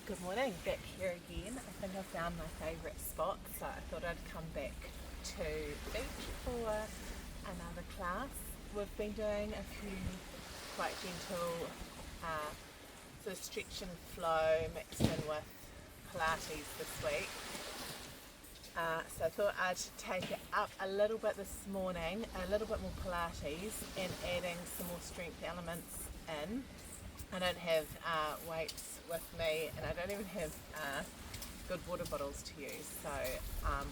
Good morning, back here again. I think I found my favourite spot, so I thought I'd come back to beach for another class. We've been doing a few quite gentle sort of stretch and flow mixed in with Pilates this week. So I thought I'd take it up a little bit this morning, a little bit more Pilates and adding some more strength elements in. I don't have weights with me, and I don't even have good water bottles to use, so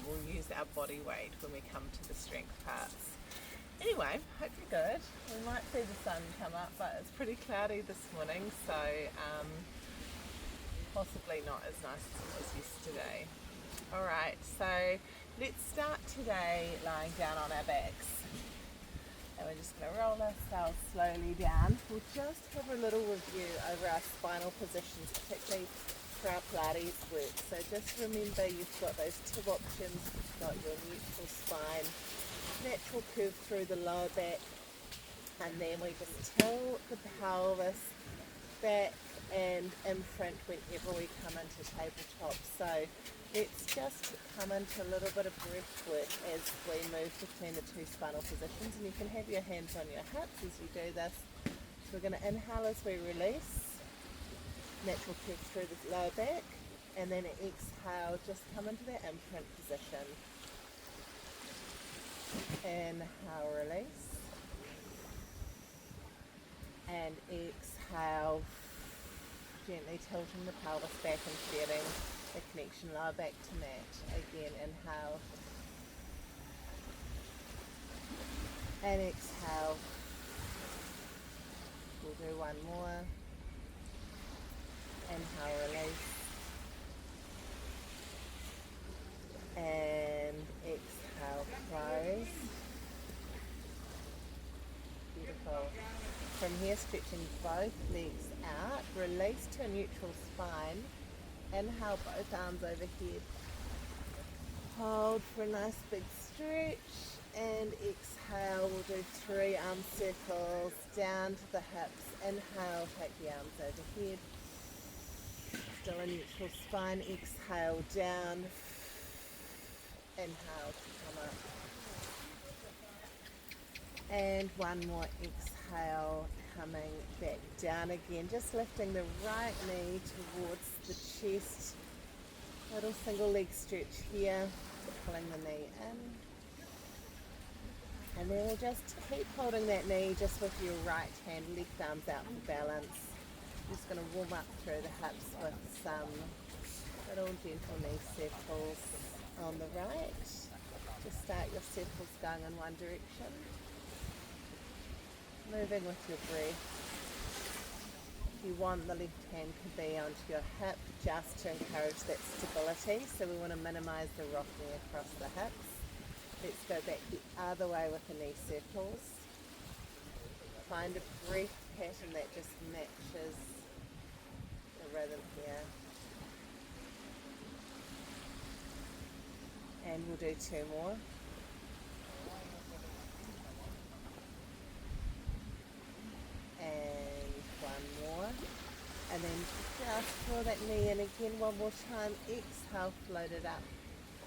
we'll use our body weight when we come to the strength parts. Anyway, hope you're good. We might see the sun come up, but it's pretty cloudy this morning, so possibly not as nice as yesterday. Alright, so let's start today lying down on our backs. And we're just going to roll ourselves slowly down. We'll just have a little review over our spinal positions, particularly for our Pilates work. So just remember you've got those two options. You've got your neutral spine, natural curve through the lower back, and then we just tilt the pelvis back and imprint whenever we come into tabletop. So let's just come into a little bit of breath work as we move between the two spinal positions, and you can have your hands on your hips as you do this. So we're going to inhale as we release, natural curve through the lower back, and then exhale, just come into that imprint position. Inhale, release, and exhale, gently tilting the pelvis back and feeling the connection lower back to mat. Again, inhale and exhale. We'll do one more. Inhale, release, and exhale, close. Beautiful. From here, stretching both legs out, release to a neutral spine. Inhale, both arms overhead. Hold for a nice big stretch, and exhale. We'll do 3 arm circles down to the hips. Inhale, take the arms overhead. Still a neutral spine. Exhale, down. Inhale to come up. And one more exhale, coming back down again, just lifting the right knee towards the chest. Little single leg stretch here, pulling the knee in. And then we'll just keep holding that knee just with your right hand, left arms out for balance. Just going to warm up through the hips with some little gentle knee circles on the right. Just start your circles going in one direction. Moving with your breath. If you want, the left hand could be onto your hip just to encourage that stability. So we want to minimize the rocking across the hips. Let's go back the other way with the knee circles. Find a breath pattern that just matches the rhythm here. And we'll do 2 more. And 1 more, and then just draw that knee in again one more time. Exhale, float it up,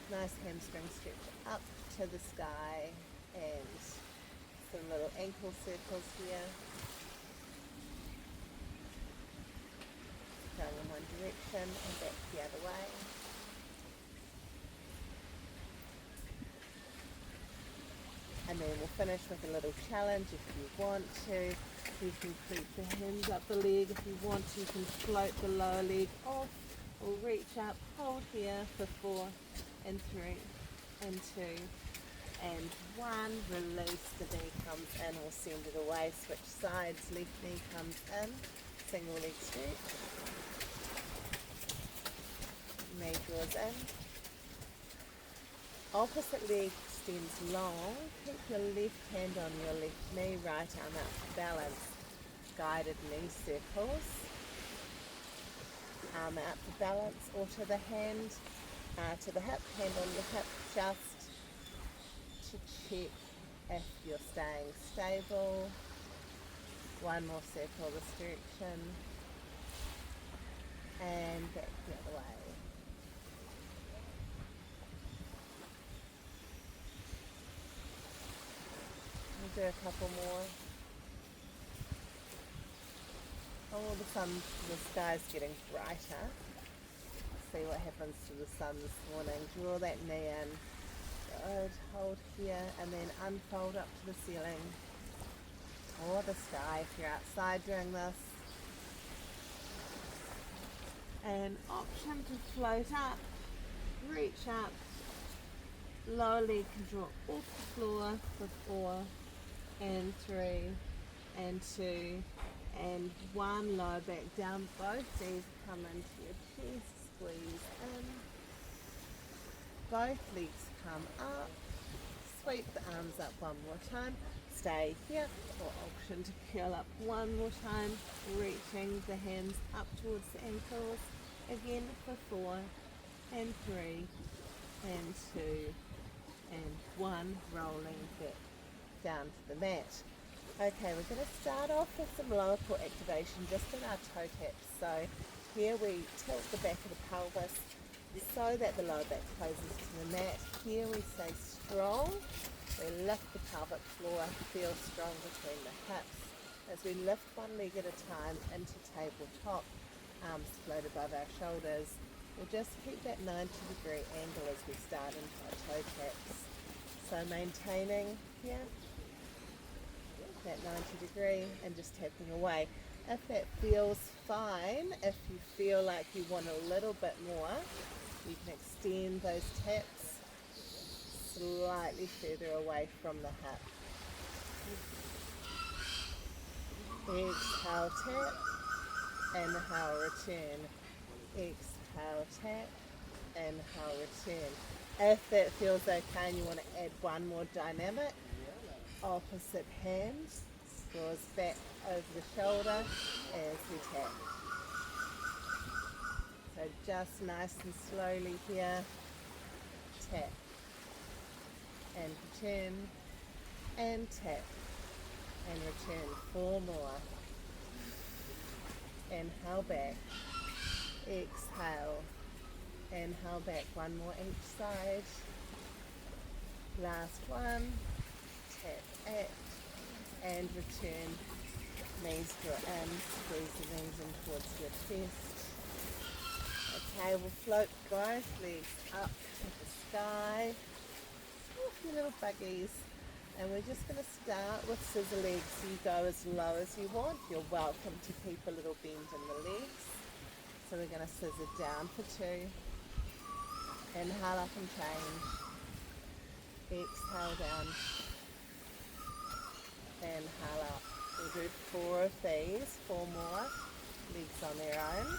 nice hamstring stretch up to the sky, and some little ankle circles here, going in one direction and back the other way. And then we'll finish with a little challenge if you want to. You can keep the hands up the leg. If you want to, you can float the lower leg off or reach up, hold here for 4 and 3 and 2 and 1. Release, the knee comes in, we'll send it away. Switch sides, left knee comes in, single leg stretch. Knee draws in. Opposite leg extends long. Keep your left hand on your left knee, right arm out for balance. Guided knee circles. Arm out for balance, or to the hand, to the hip, hand on the hip, just to check if you're staying stable. One more circle this direction. and back the other way. We'll do a couple more. Oh, the sky's getting brighter. See what happens to the sun this morning. Draw that knee in. Good. Hold here and then unfold up to the ceiling or the sky if you're outside doing this. An option to float up, reach up, lower leg can drop off the floor for 4 and 3 and 2 and 1. Lower back down, both knees come into your chest, squeeze in, both legs come up, sweep the arms up one more time, stay here, or option to curl up one more time, reaching the hands up towards the ankles, again for 4 and 3 and 2 and 1, rolling back down to the mat. Okay, we're going to start off with some lower core activation just in our toe taps. So here we tilt the back of the pelvis so that the lower back closes to the mat. Here we stay strong. We lift the pelvic floor, feel strong between the hips. As we lift one leg at a time into tabletop, arms float above our shoulders. We'll just keep that 90-degree angle as we start into our toe taps. So maintaining here that 90-degree and just tapping away. If that feels fine, if you feel like you want a little bit more, you can extend those taps slightly further away from the hip. Exhale, tap, inhale, return. Exhale, tap, inhale, return. If that feels okay and you want to add one more dynamic, opposite hand draws back over the shoulder as we tap. So just nice and slowly here, tap and return and tap and return. 4 more. Inhale back, exhale, inhale back, 1 more each side. Last one. Tap, act, and return. Knees draw in, squeeze the knees in towards your chest. Okay, we'll float both legs up to the sky. Your little buggies. And we're just going to start with scissor legs. You go as low as you want. You're welcome to keep a little bend in the legs. So we're going to scissor down for 2. Inhale up and change. Exhale down. Inhale up. We'll do 4 of these, 4 more. Legs on their own.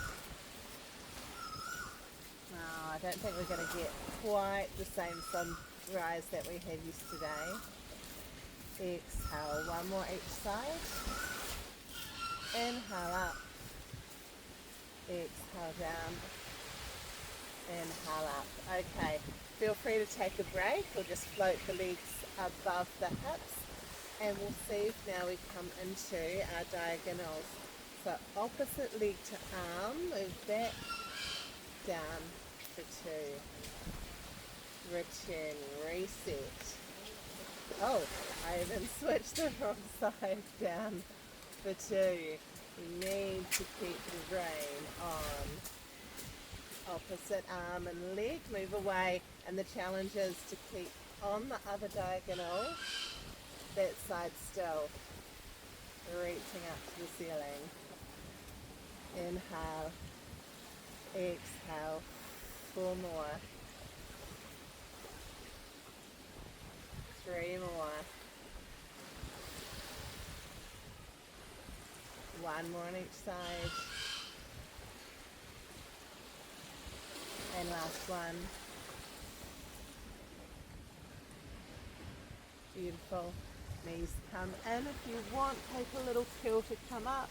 I don't think we're going to get quite the same sunrise that we had yesterday. Exhale, 1 more each side. Inhale up. Exhale down. Inhale up. Okay, feel free to take a break or just float the legs above the hips. And we'll see if now we come into our diagonals. So opposite leg to arm, move back, down for 2. Return, reset. Oh, I even switched the wrong side, down for 2. You need to keep the rein on. Opposite arm and leg, move away. And the challenge is to keep on the other diagonal, that side still, reaching up to the ceiling. Inhale, exhale, 4 more, 3 more, 1 more on each side, and last one. Beautiful. Knees come in. If you want, take a little curl to come up.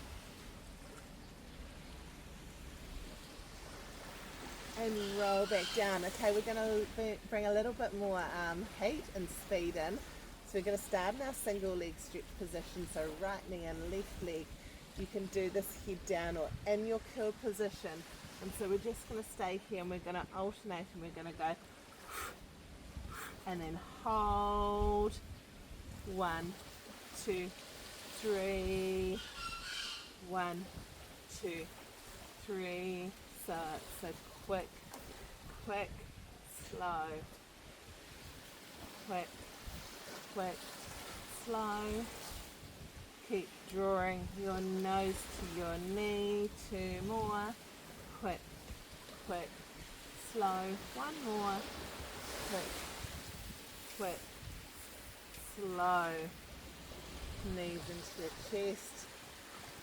And roll back down. Okay, we're going to bring a little bit more heat and speed in. So we're going to start in our single leg stretch position. So right knee and left leg. You can do this head down or in your curl position. And so we're just going to stay here and we're going to alternate and we're going to go and then hold. 1, 2, 3. 1, 2, 3. So quick, quick, slow, quick, quick, slow. Keep drawing your nose to your knee. 2 more. Quick, quick, slow. 1 more. Quick, quick, slow. Knees into the chest.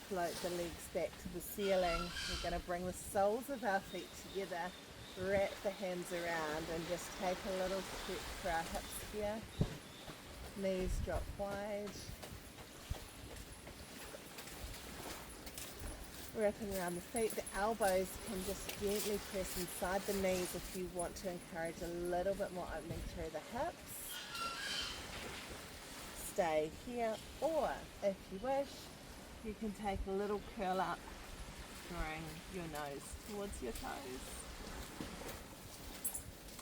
Float the legs back to the ceiling. We're going to bring the soles of our feet together. Wrap the hands around and just take a little stretch for our hips here. Knees drop wide. Wrapping around the feet. The elbows can just gently press inside the knees if you want to encourage a little bit more opening through the hips. Stay here, or if you wish, you can take a little curl up, drawing your nose towards your toes.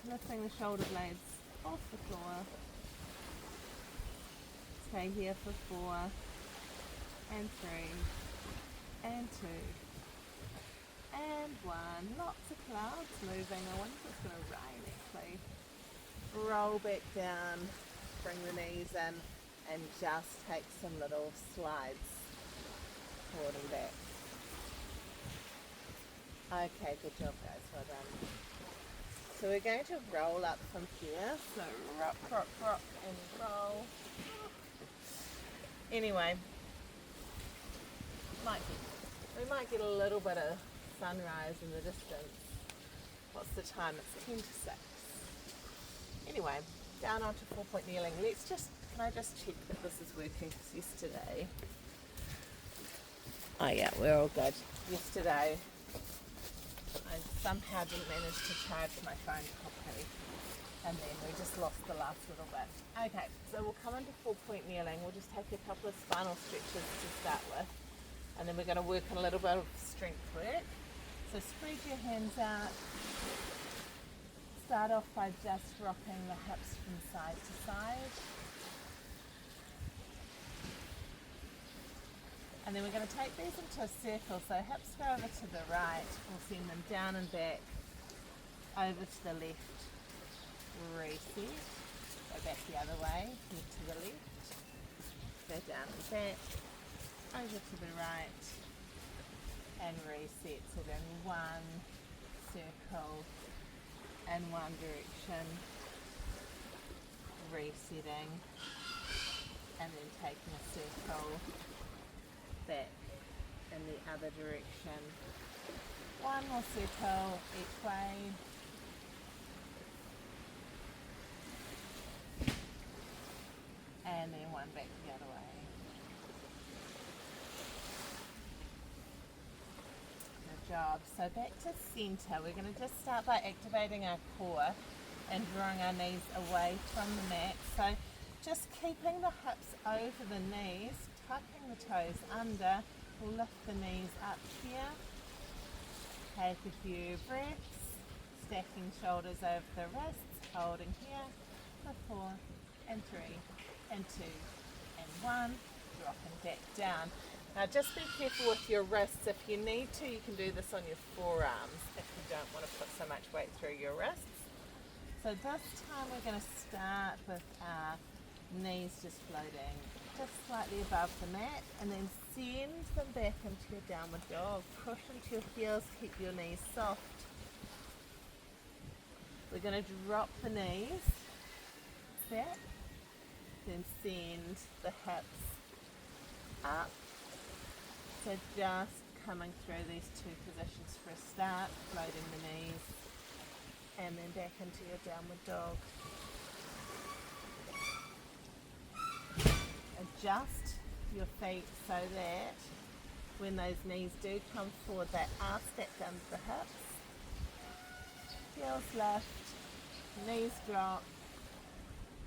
Lifting the shoulder blades off the floor. Stay here for 4 and 3 and 2 and 1. Lots of clouds moving. I wonder if it's going to rain actually. Roll back down, bring the knees in and just take some little slides forward and back. Okay, good job guys, well done. So we're going to roll up from here. So rock, rock, rock and roll. Anyway, we might get a little bit of sunrise in the distance. What's the time? It's 10 to 6. Anyway, down onto 4-point kneeling. Can I just check that this is working? Because yesterday, oh yeah, we're all good. Yesterday, I somehow didn't manage to charge my phone properly, and then we just lost the last little bit. Okay, so we'll come into 4-point kneeling. We'll just take a couple of spinal stretches to start with, and then we're going to work on a little bit of strength work. So spread your hands out. Start off by just rocking the hips from side to side. And then we're going to take these into a circle. So hips go over to the right. We'll send them down and back, over to the left. Reset. Go back the other way. Head to the left. Go down and back. Over to the right. And reset. So then 1 circle in one direction. Resetting. And then taking a circle back in the other direction. 1 more circle each way. And then 1 back the other way. Good job. So back to center. We're going to just start by activating our core and drawing our knees away from the mat. So just keeping the hips over the knees, tucking the toes under. We'll lift the knees up here. Take a few breaths, stacking shoulders over the wrists, holding here for 4 and 3 and 2 and 1, dropping back down. Now just be careful with your wrists. If you need to, you can do this on your forearms if you don't want to put so much weight through your wrists. So this time we're going to start with our knees just floating just slightly above the mat, and then send them back into your downward dog. Push into your heels, keep your knees soft. We're going to drop the knees back, then send the hips up. So just coming through these 2 positions for a start, floating the knees, and then back into your downward dog. Adjust your feet so that when those knees do come forward, they are stacked under the hips. Heels lift, knees drop,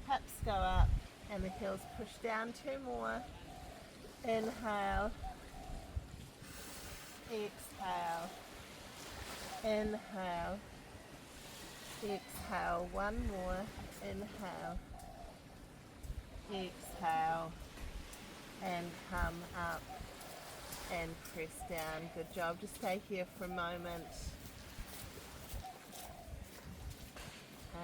hips go up, and the heels push down. 2 more. Inhale, exhale, Inhale, exhale, one more, inhale, exhale, and come up and press down. Good job. Just stay here for a moment.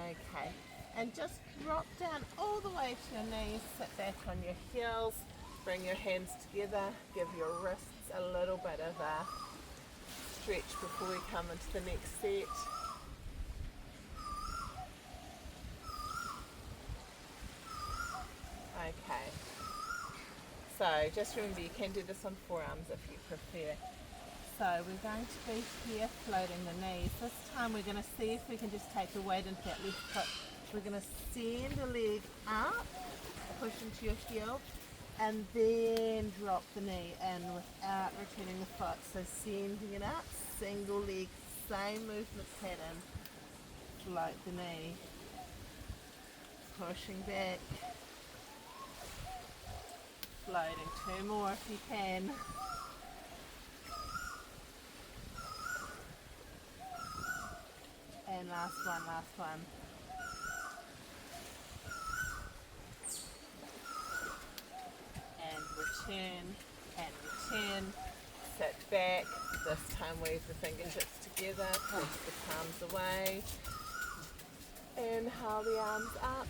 Okay, and just drop down all the way to your knees, sit back on your heels, bring your hands together, give your wrists a little bit of a stretch before we come into the next set. Okay, so just remember you can do this on forearms if you prefer. So we're going to be here floating the knees. This time we're going to see if we can just take the weight into that left foot. We're going to send the leg up, push into your heel, and then drop the knee in without returning the foot. So sending it up, single leg, same movement pattern. Float the knee, pushing back, floating. Two more if you can. And last one. And return. Sit back. This time weave the fingertips together, place the palms away. Inhale the arms up.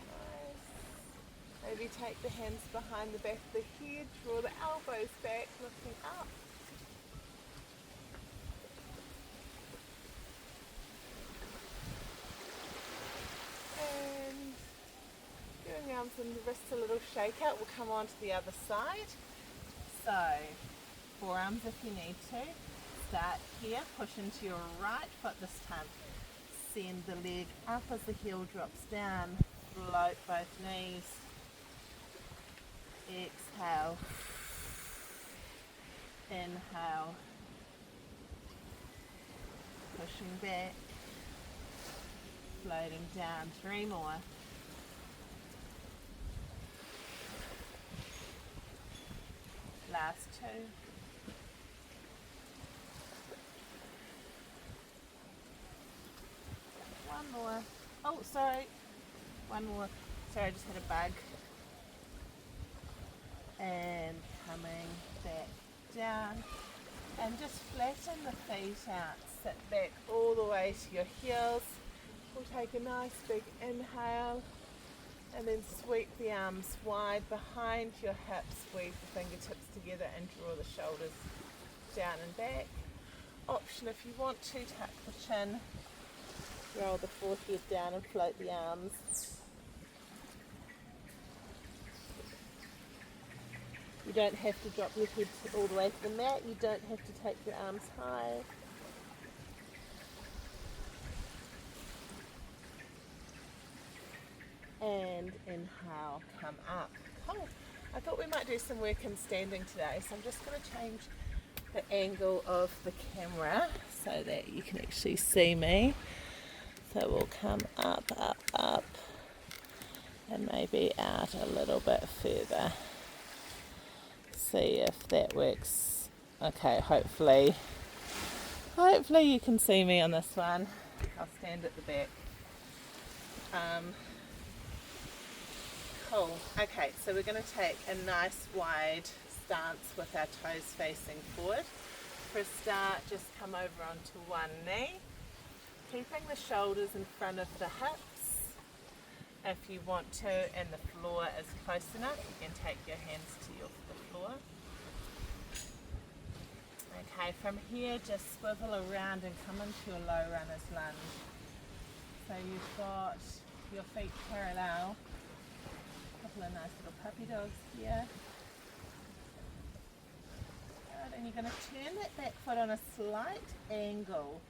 Nice. Maybe take the hands behind the back of the head, draw the elbows back, lifting up. Giving the arms and the wrists a little shake out. We'll come on to the other side. So, forearms if you need to. Start here, push into your right foot this time. Send the leg up as the heel drops down. Float both knees. Exhale. Inhale. Pushing back. Floating down. Three more. Last two. One more. Oh, sorry. One more. Sorry, I just had a bug. And coming back down. And just flatten the feet out. Sit back all the way to your heels. We'll take a nice big inhale. And then sweep the arms wide behind your hips, weave the fingertips together and draw the shoulders down and back. Option if you want to, tuck the chin, roll the forehead down and float the arms. You don't have to drop your head all the way to the mat, you don't have to take your arms high. And inhale, come up. Cool. I thought we might do some work in standing today, so I'm just going to change the angle of the camera so that you can actually see me. So we'll come up, and maybe out a little bit further. See if that works. Okay, hopefully you can see me on this one. I'll stand at the back. Cool. Okay, so we're going to take a nice wide stance with our toes facing forward. For a start, just come over onto one knee, keeping the shoulders in front of the hips. If you want to, and the floor is close enough, you can take your hands to the floor. Okay, from here, just swivel around and come into your low runner's lunge. So you've got your feet parallel. Couple of nice little puppy dogs here. Good, and you're going to turn that back foot on a slight angle,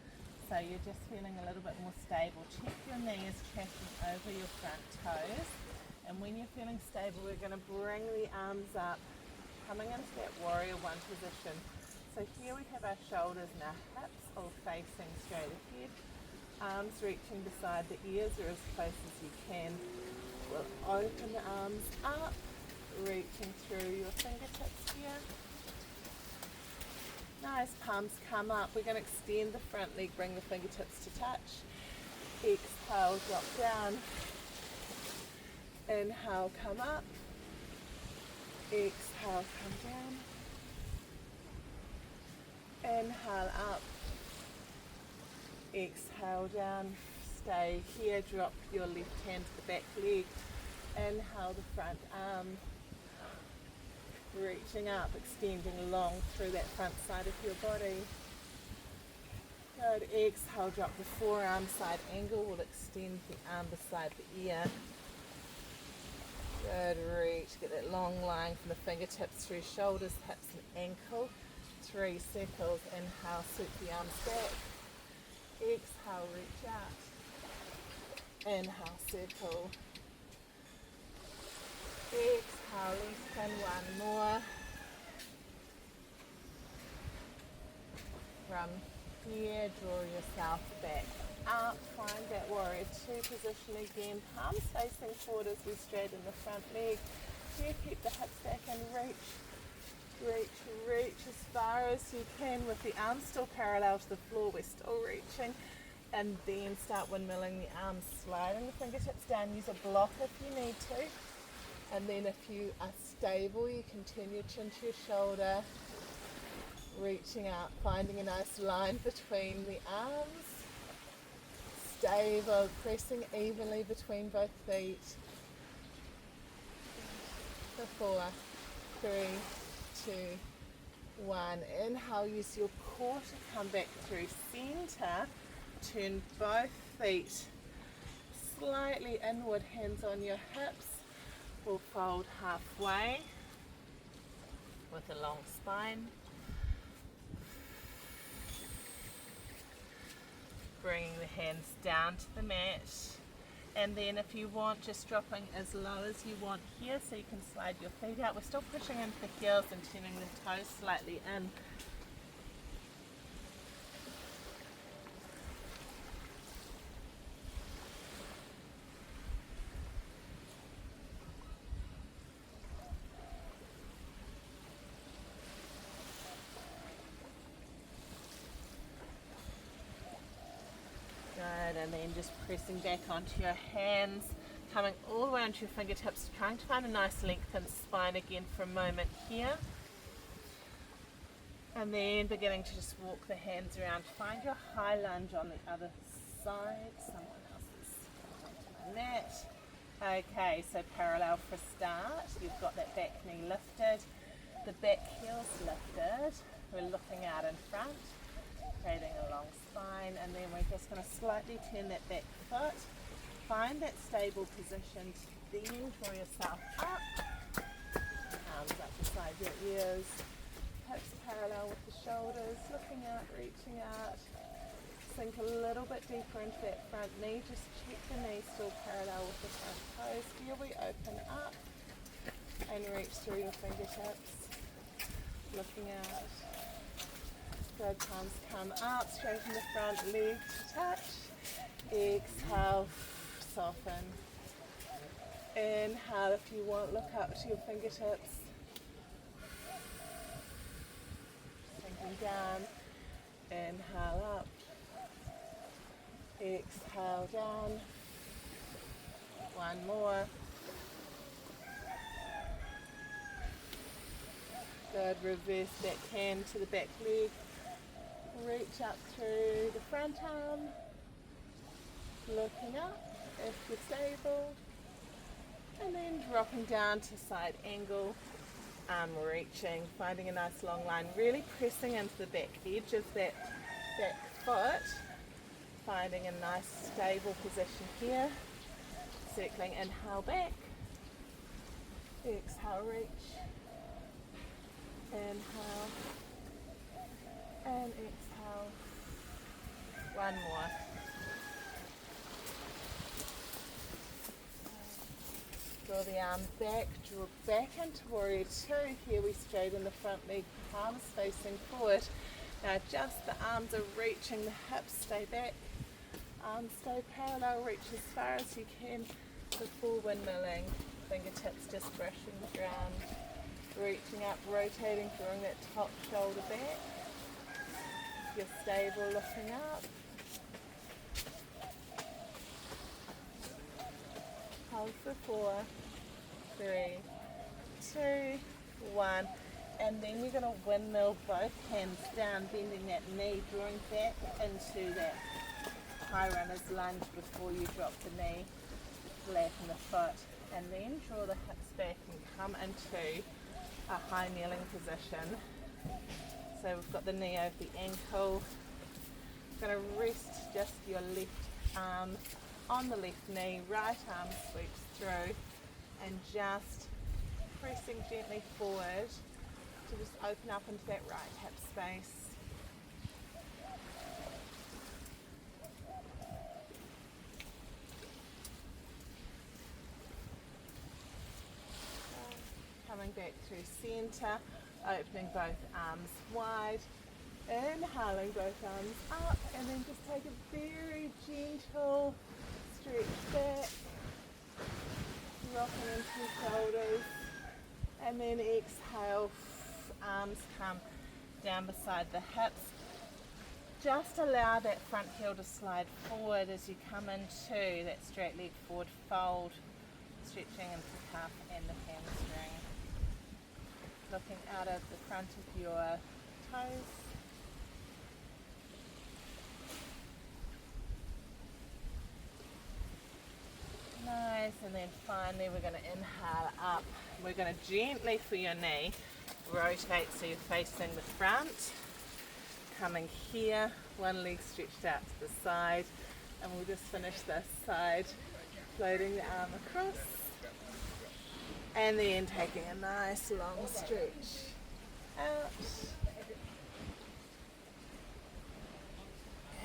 so you're just feeling a little bit more stable. Check your knee is tracking over your front toes, and when you're feeling stable, we're going to bring the arms up, coming into that warrior one position. So here we have our shoulders and our hips all facing straight ahead, arms reaching beside the ears or as close as you can. We'll open the arms up, reaching through your fingertips here. Nice, palms come up. We're going to extend the front leg, bring the fingertips to touch. Exhale, drop down. Inhale, come up. Exhale, come down. Inhale, up. Exhale, down. Stay here. Drop your left hand to the back leg. Inhale, the front arm. Reaching up, extending long through that front side of your body. Good. Exhale, drop the forearm, side angle. We'll extend the arm beside the ear. Good. Reach. Get that long line from the fingertips through shoulders, hips and ankle. 3 circles. Inhale, sweep the arms back. Exhale, reach out. Inhale, circle. Exhale, lengthen. One more. From here, draw yourself back up. Find that warrior 2 position again. Palms facing forward as we straighten the front leg. Here, keep the hips back and reach. Reach as far as you can with the arms still parallel to the floor. We're still reaching. And then start windmilling the arms, sliding the fingertips down. Use a block if you need to. And then if you are stable, you can turn your chin to your shoulder, reaching out, finding a nice line between the arms. Stable, pressing evenly between both feet. 4, 3, 2, 1. Inhale, use your core to come back through center. Turn both feet slightly inward, hands on your hips. We'll fold halfway with a long spine. Bringing the hands down to the mat. And then if you want, just dropping as low as you want here so you can slide your feet out. We're still pushing into the heels and turning the toes slightly in. And then just pressing back onto your hands, coming all the way onto your fingertips, trying to find a nice lengthened spine again for a moment here. And then beginning to just walk the hands around. Find your high lunge on the other side. Someone else is onto my mat. Okay, so parallel for start. You've got that back knee lifted, the back heel's lifted. We're looking out in front, creating a long spine, and then we're just going to slightly turn that back foot. Find that stable position, then draw yourself up. Arms up beside your ears, hips parallel with the shoulders, looking out, reaching out. Sink a little bit deeper into that front knee. Just check the knee still parallel with the front toes. Here we open up and reach through your fingertips, looking out. Good, palms come up, straighten the front leg to touch. Exhale, soften. Inhale, if you want, look up to your fingertips. Sinking down. Inhale up. Exhale down. One more. Good, reverse back hand to the back leg. Reach up through the front arm, looking up if you're stable, and then dropping down to side angle, arm reaching, finding a nice long line, really pressing into the back edge of that back foot, finding a nice stable position here, circling, inhale back, exhale reach, inhale, and exhale. One more. Draw the arms back, draw back into warrior 2. Here we straighten the front leg, palms facing forward. Now just the arms are reaching, the hips stay back, arms stay parallel, reach as far as you can before windmilling. Fingertips just brushing the ground, reaching up, rotating, drawing that top shoulder back. you're stable, looking up. Hold for 4, 3, 2, 1. And then you're going to windmill both hands down, bending that knee, drawing back into that high runner's lunge before you drop the knee, flatten the foot, and then draw the hips back and come into a high kneeling position. So we've got the knee over the ankle. Going to rest just your left arm on the left knee, right arm sweeps through, and just pressing gently forward to just open up into that right hip space. Coming back through centre, opening both arms wide, inhaling both arms up, and then just take a very gentle stretch back, rocking into the shoulders, and then exhale, arms come down beside the hips. Just allow that front heel to slide forward as you come into that straight leg forward fold, stretching into the calf and the hamstring. Looking out of the front of your toes. Nice, and then finally we're going to inhale up. We're going to gently, for your knee, rotate so you're facing the front. Coming here, one leg stretched out to the side, and we'll just finish this side, floating the arm across, and then taking a nice long stretch out,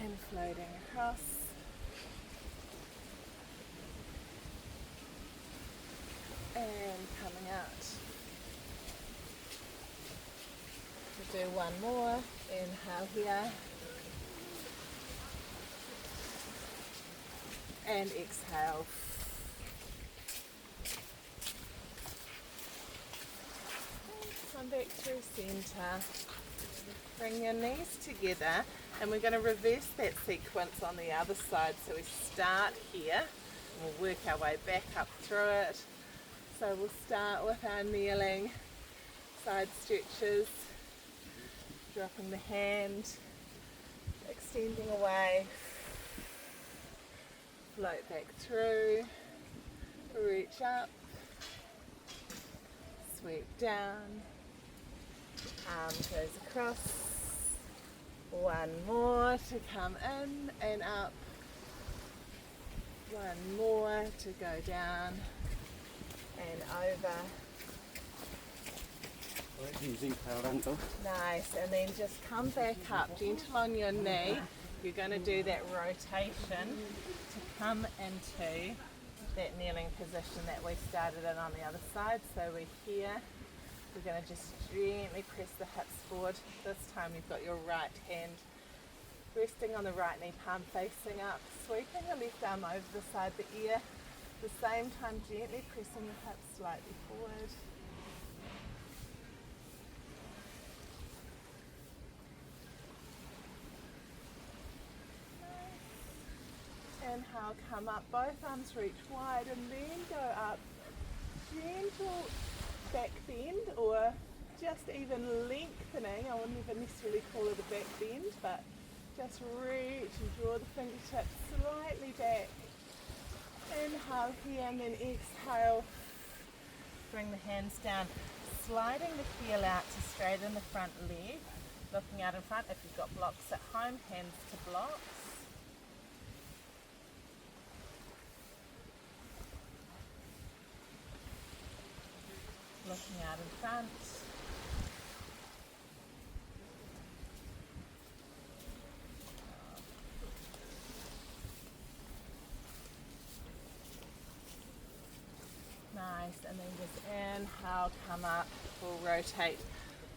and floating across. And coming out. We'll do one more. Inhale here. And exhale. Come back through centre. Bring your knees together, and we're going to reverse that sequence on the other side. So we start here, and we'll work our way back up through it. So we'll start with our kneeling side stretches, dropping the hand, extending away, float back through, reach up, sweep down, arm goes across, one more to come in and up, one more to go down and over. Nice, and then just come back up, gentle on your knee. You're going to do that rotation to come into that kneeling position that we started in on the other side. So we're here. We're going to just gently press the hips forward. This time you've got your right hand resting on the right knee, palm facing up, sweeping the left arm over the side of the ear. At the same time, gently pressing the hips slightly forward. Inhale, come up, both arms reach wide, and then go up. Gentle back bend, or just even lengthening. I wouldn't even necessarily call it a back bend, but just reach and draw the fingertips slightly back. Inhale here, and then exhale. Bring the hands down, sliding the heel out to straighten the front leg. Looking out in front. If you've got blocks at home, hands to blocks. Looking out in front. Nice, and then just inhale, come up, we'll rotate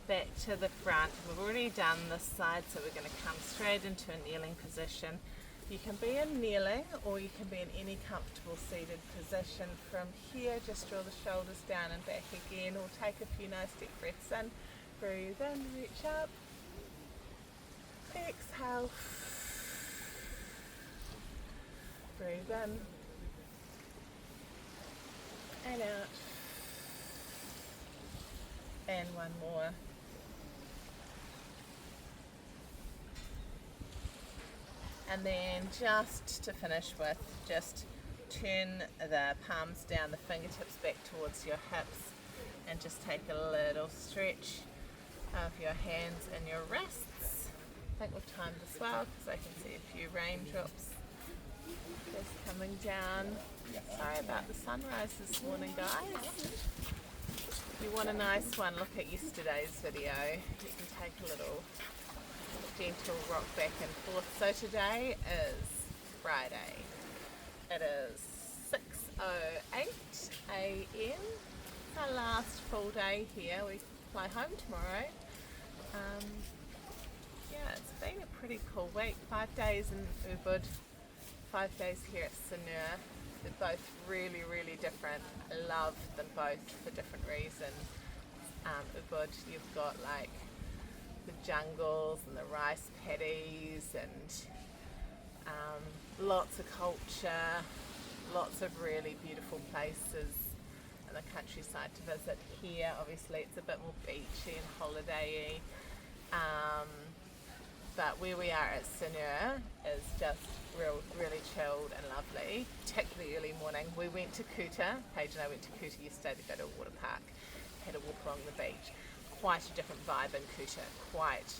back to the front. We've already done this side, so we're going to come straight into a kneeling position. You can be in kneeling, or you can be in any comfortable seated position. From here, just draw the shoulders down and back again, or take a few nice deep breaths in. Breathe in, reach up, Exhale. Breathe in. And out. And one more. And then just to finish with, just turn the palms down, the fingertips back towards your hips, and just take a little stretch of your hands and your wrists. I think we've timed this well because I can see a few raindrops just coming down. Sorry about the sunrise this morning, guys. If you want a nice one, look at yesterday's video. You can take a little gentle rock back and forth. So today is Friday. It is 6:08 a.m. Our last full day here. We fly home tomorrow. Yeah, it's been a pretty cool week. 5 days in Ubud, 5 days here at Sanur. They're both really, really different. I love them both for different reasons. Ubud, you've got like the jungles and the rice paddies and lots of culture, lots of really beautiful places in the countryside to visit. Here obviously it's a bit more beachy and holiday-y, but where we are at Sanur is just really chilled and lovely, particularly early morning. We went to Kuta, Paige and I went to Kuta yesterday to go to a water park, had a walk along the beach. Quite a different vibe in Kuta, quite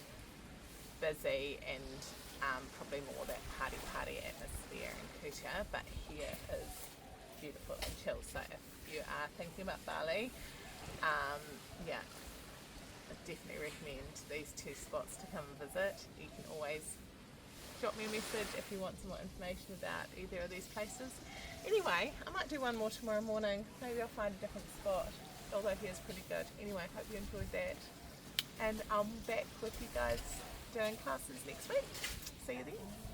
busy and probably more that party atmosphere in Kuta, but here is beautiful and chill. So if you are thinking about Bali, yeah, I definitely recommend these two spots to come and visit. You can always drop me a message if you want some more information about either of these places. Anyway, I might do one more tomorrow morning. Maybe I'll find a different spot, although here's pretty good. Anyway, hope you enjoyed that. And I'm back with you guys doing classes next week. See you then.